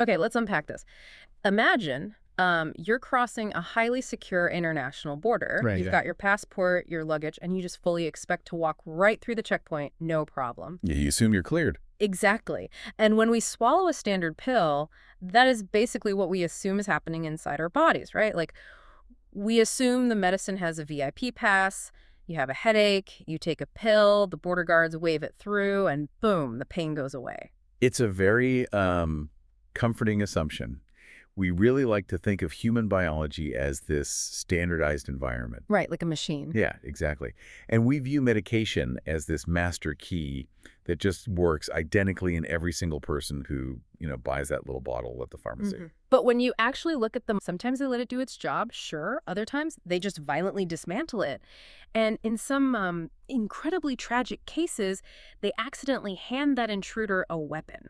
Okay, let's unpack this. Imagine you're crossing a highly secure international border. Right, You've yeah. got your passport, your luggage, and you just fully expect to walk right through the checkpoint, no problem. Yeah, you assume you're cleared. Exactly. And when we swallow a standard pill, that is basically what we assume is happening inside our bodies, right? Like, we assume the medicine has a VIP pass, you have a headache, you take a pill, the border guards wave it through, and boom, the pain goes away. It's a very comforting assumption. We really like to think of human biology as this standardized environment. Right, like a machine. Yeah, exactly. And we view medication as this master key that just works identically in every single person who, buys that little bottle at the pharmacy. But when you actually look at them, sometimes they let it do its job, sure. Other times, they just violently dismantle it. And in some incredibly tragic cases, they accidentally hand that intruder a weapon.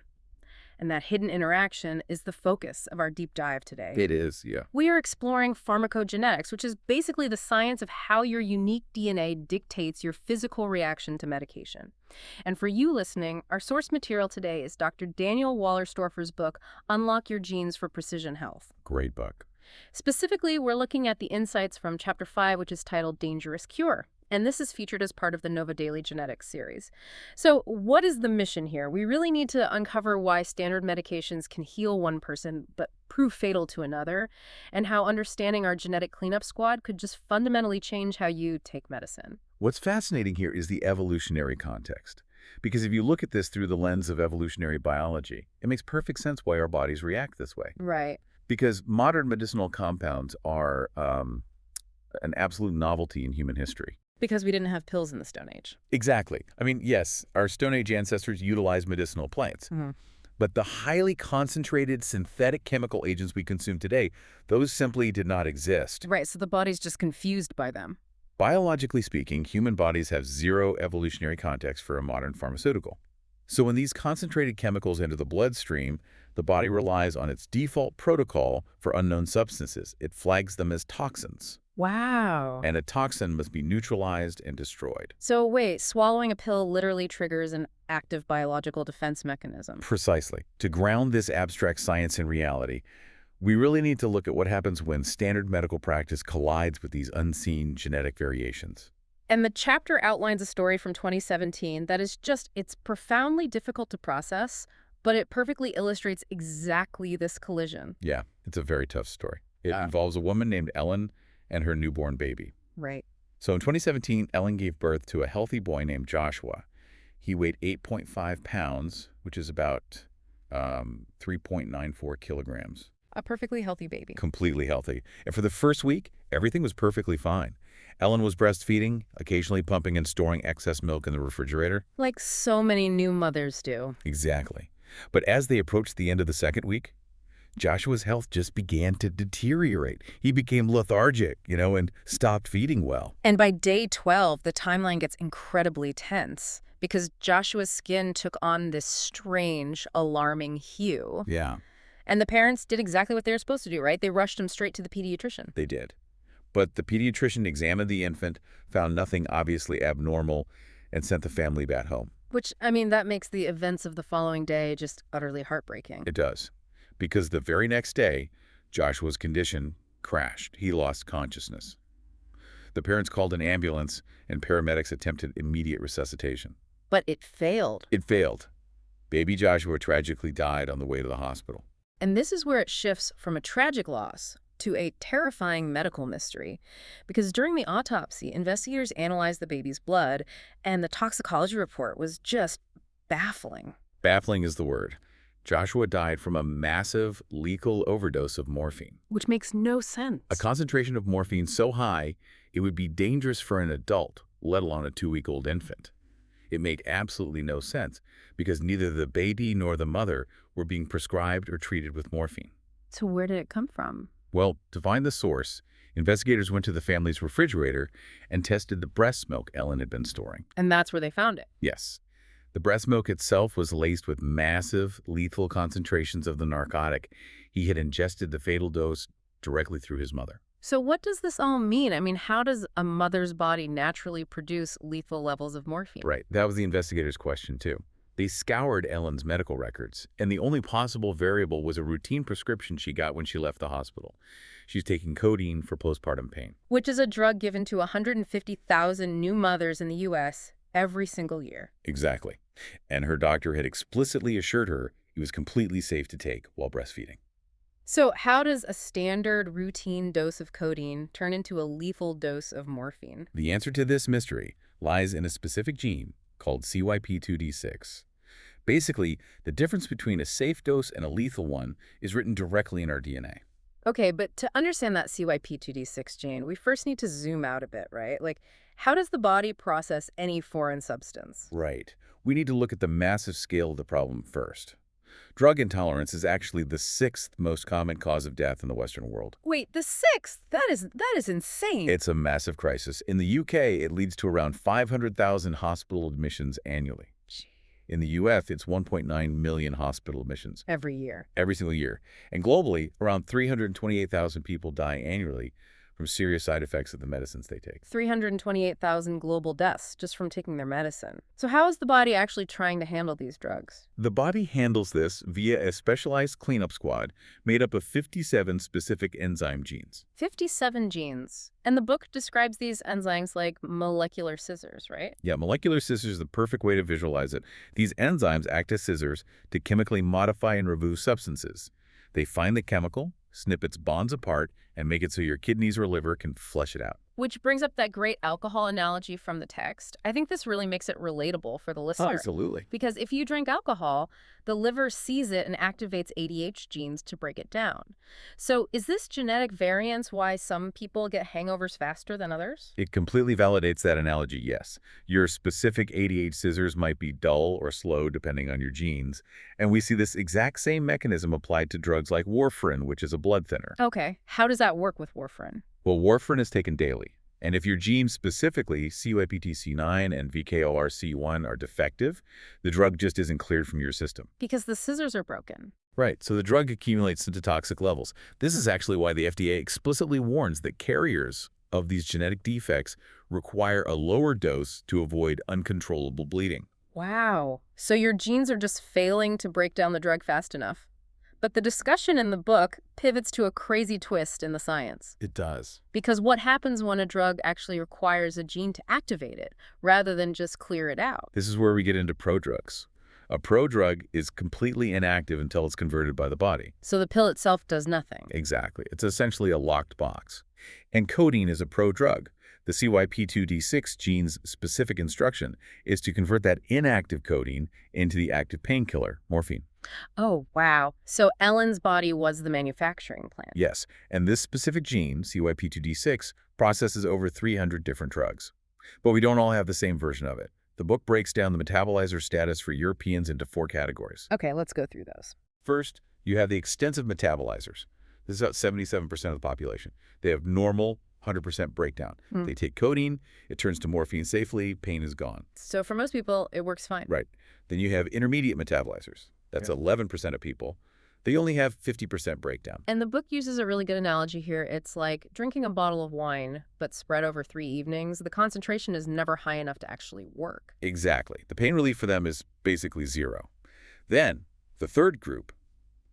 And that hidden interaction is the focus of our deep dive today. It is, yeah. We are exploring pharmacogenetics, which is basically the science of how your unique DNA dictates your physical reaction to medication. And for you listening, our source material today is Dr. Daniel Wallerstorfer's book, Unlock Your Genes for Precision Health. Great book. Specifically, we're looking at the insights from Chapter 5, which is titled Dangerous Cure. And this is featured as part of the Nova Daily Genetics series. So what is the mission here? We really need to uncover why standard medications can heal one person but prove fatal to another, and how understanding our genetic cleanup squad could just fundamentally change how you take medicine. What's fascinating here is the evolutionary context. Because if you look at this through the lens of evolutionary biology, it makes perfect sense why our bodies react this way. Right. Because modern medicinal compounds are an absolute novelty in human history. Because we didn't have pills in the Stone Age. Exactly. I mean, yes, our Stone Age ancestors utilized medicinal plants. But the highly concentrated synthetic chemical agents we consume today, those simply did not exist. Right, so the body's just confused by them. Biologically speaking, human bodies have zero evolutionary context for a modern pharmaceutical. So when these concentrated chemicals enter the bloodstream, the body relies on its default protocol for unknown substances. It flags them as toxins. Wow. And a toxin must be neutralized and destroyed. So wait, swallowing a pill literally triggers an active biological defense mechanism. Precisely. To ground this abstract science in reality, we really need to look at what happens when standard medical practice collides with these unseen genetic variations. And the chapter outlines a story from 2017 that is it's profoundly difficult to process, but it perfectly illustrates exactly this collision. Yeah, it's a very tough story. It involves a woman named Ellen and her newborn baby. Right. So in 2017, Ellen gave birth to a healthy boy named Joshua. He weighed 8.5 pounds, which is about 3.94 kilograms. A perfectly healthy baby. Completely healthy. And for the first week, everything was perfectly fine. Ellen was breastfeeding, occasionally pumping and storing excess milk in the refrigerator. Like so many new mothers do. Exactly. But as they approached the end of the second week, Joshua's health just began to deteriorate. He became lethargic, and stopped feeding well. And by day 12, the timeline gets incredibly tense because Joshua's skin took on this strange, alarming hue. Yeah. And the parents did exactly what they were supposed to do, right? They rushed him straight to the pediatrician. They did. But the pediatrician examined the infant, found nothing obviously abnormal, and sent the family back home. Which, that makes the events of the following day just utterly heartbreaking. It does. Because the very next day, Joshua's condition crashed. He lost consciousness. The parents called an ambulance, and paramedics attempted immediate resuscitation. But it failed. It failed. Baby Joshua tragically died on the way to the hospital. And this is where it shifts from a tragic loss to a terrifying medical mystery. Because during the autopsy, investigators analyzed the baby's blood, and the toxicology report was just baffling. Baffling is the word. Joshua died from a massive, lethal overdose of morphine. Which makes no sense. A concentration of morphine so high, it would be dangerous for an adult, let alone a 2-week-old infant. It made absolutely no sense, because neither the baby nor the mother were being prescribed or treated with morphine. So where did it come from? Well, to find the source, investigators went to the family's refrigerator and tested the breast milk Ellen had been storing. And that's where they found it. Yes. The breast milk itself was laced with massive, lethal concentrations of the narcotic. He had ingested the fatal dose directly through his mother. So what does this all mean? How does a mother's body naturally produce lethal levels of morphine? Right. That was the investigators' question, too. They scoured Ellen's medical records, and the only possible variable was a routine prescription she got when she left the hospital. She's taking codeine for postpartum pain. Which is a drug given to 150,000 new mothers in the U.S. every single year. Exactly. And her doctor had explicitly assured her it was completely safe to take while breastfeeding. So how does a standard routine dose of codeine turn into a lethal dose of morphine? The answer to this mystery lies in a specific gene called CYP2D6. Basically, the difference between a safe dose and a lethal one is written directly in our DNA. Okay, but to understand that CYP2D6 gene, we first need to zoom out a bit, right? Like, how does the body process any foreign substance? Right. We need to look at the massive scale of the problem first. Drug intolerance is actually the 6th most common cause of death in the Western world. Wait, the 6th? That is insane. It's a massive crisis. In the UK, it leads to around 500,000 hospital admissions annually. Gee. In the US, it's 1.9 million hospital admissions. Every year. Every single year. And globally, around 328,000 people die annually from serious side effects of the medicines they take. 328,000 global deaths just from taking their medicine. So how is the body actually trying to handle these drugs? The body handles this via a specialized cleanup squad made up of 57 specific enzyme genes. 57 genes. And the book describes these enzymes like molecular scissors, right? Yeah, molecular scissors is the perfect way to visualize it. These enzymes act as scissors to chemically modify and remove substances. They find the chemical, snip its bonds apart, and make it so your kidneys or liver can flush it out. Which brings up that great alcohol analogy from the text. I think this really makes it relatable for the listener. Absolutely. Because if you drink alcohol, the liver sees it and activates ADH genes to break it down. So is this genetic variance why some people get hangovers faster than others? It completely validates that analogy, yes. Your specific ADH scissors might be dull or slow depending on your genes. And we see this exact same mechanism applied to drugs like warfarin, which is a blood thinner. Okay, how does that work with warfarin? Well, warfarin is taken daily. And if your genes, specifically CYP2C9 and VKORC1, are defective, the drug just isn't cleared from your system. Because the scissors are broken. Right, so the drug accumulates into toxic levels. This is actually why the FDA explicitly warns that carriers of these genetic defects require a lower dose to avoid uncontrollable bleeding. Wow. So your genes are just failing to break down the drug fast enough. But the discussion in the book pivots to a crazy twist in the science. It does. Because what happens when a drug actually requires a gene to activate it, rather than just clear it out? This is where we get into prodrugs. A prodrug is completely inactive until it's converted by the body. So the pill itself does nothing. Exactly. It's essentially a locked box. And codeine is a prodrug. The CYP2D6 gene's specific instruction is to convert that inactive codeine into the active painkiller, morphine. Oh, wow. So Ellen's body was the manufacturing plant. Yes, and this specific gene, CYP2D6, processes over 300 different drugs. But we don't all have the same version of it. The book breaks down the metabolizer status for Europeans into 4 categories. Okay, let's go through those. First, you have the extensive metabolizers. This is about 77% of the population. They have normal 100% breakdown. They take codeine, it turns to morphine safely, pain is gone. So for most people, it works fine. Right. Then you have intermediate metabolizers. That's 11% of people. They only have 50% breakdown. And the book uses a really good analogy here. It's like drinking a bottle of wine, but spread over 3 evenings. The concentration is never high enough to actually work. Exactly. The pain relief for them is basically 0. Then, the third group,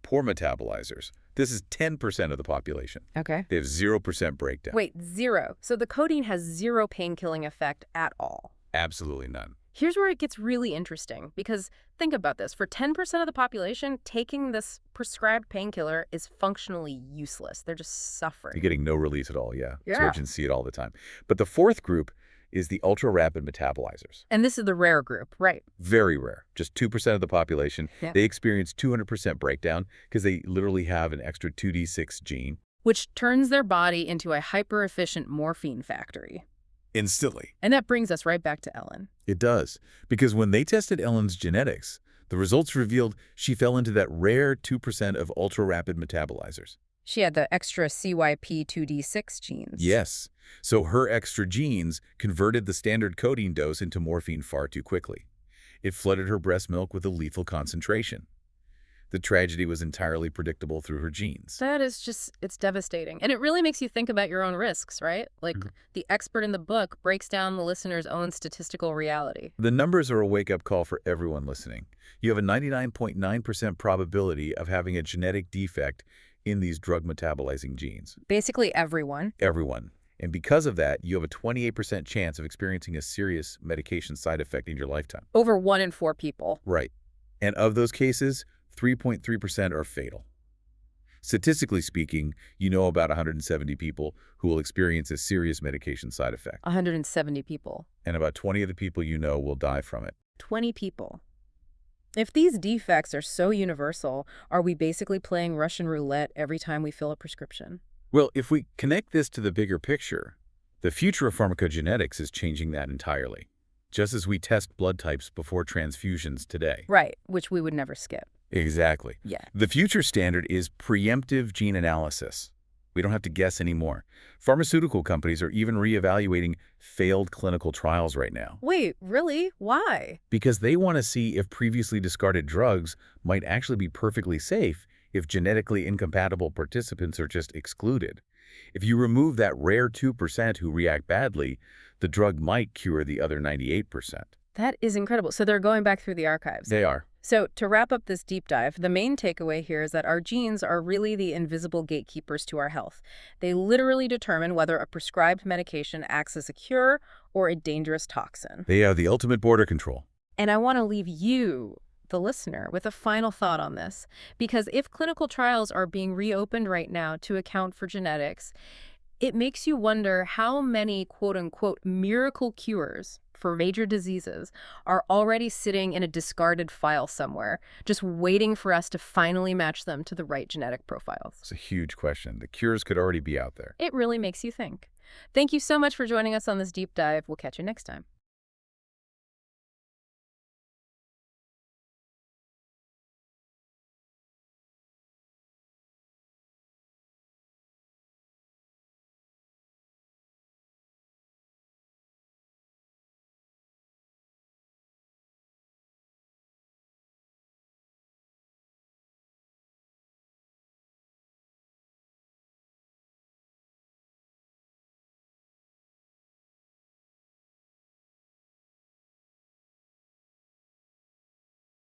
poor metabolizers. This is 10% of the population. Okay. They have 0% breakdown. Wait, 0. So the codeine has 0 pain-killing effect at all. Absolutely none. Here's where it gets really interesting, because think about this. For 10% of the population, taking this prescribed painkiller is functionally useless. They're just suffering. You're getting no release at all, yeah. Yeah. So you can see it all the time. But the fourth group is the ultra-rapid metabolizers. And this is the rare group, right? Very rare. Just 2% of the population. Yeah. They experience 200% breakdown because they literally have an extra 2D6 gene. Which turns their body into a hyper-efficient morphine factory. Instantly. And that brings us right back to Ellen. It does. Because when they tested Ellen's genetics, the results revealed she fell into that rare 2% of ultra-rapid metabolizers. She had the extra CYP2D6 genes. Yes. So her extra genes converted the standard codeine dose into morphine far too quickly. It flooded her breast milk with a lethal concentration. The tragedy was entirely predictable through her genes. That is just, it's devastating. And it really makes you think about your own risks, right? Like, Mhm. the expert in the book breaks down the listener's own statistical reality. The numbers are a wake-up call for everyone listening. You have a 99.9% probability of having a genetic defect in these drug-metabolizing genes. Basically everyone. Everyone. And because of that, you have a 28% chance of experiencing a serious medication side effect in your lifetime. Over 1 in 4 people. Right. And of those cases, 3.3% are fatal. Statistically speaking, you know about 170 people who will experience a serious medication side effect. 170 people. And about 20 of the people you know will die from it. 20 people. If these defects are so universal, are we basically playing Russian roulette every time we fill a prescription? Well, if we connect this to the bigger picture, the future of pharmacogenetics is changing that entirely, just as we test blood types before transfusions today. Right, which we would never skip. Exactly. Yeah. The future standard is preemptive gene analysis. We don't have to guess anymore. Pharmaceutical companies are even reevaluating failed clinical trials right now Wait, really? Why? because they want to see if previously discarded drugs might actually be perfectly safe if genetically incompatible participants are just excluded. If you remove that rare 2% who react badly, the drug might cure the other 98%. That is incredible. So they're going back through the archives. They are. So to wrap up this deep dive, the main takeaway here is that our genes are really the invisible gatekeepers to our health. They literally determine whether a prescribed medication acts as a cure or a dangerous toxin. They are the ultimate border control. And I want to leave you, the listener, with a final thought on this. Because if clinical trials are being reopened right now to account for genetics, it makes you wonder how many quote-unquote miracle cures for major diseases are already sitting in a discarded file somewhere, just waiting for us to finally match them to the right genetic profiles. It's a huge question. The cures could already be out there. It really makes you think. Thank you so much for joining us on this deep dive. We'll catch you next time.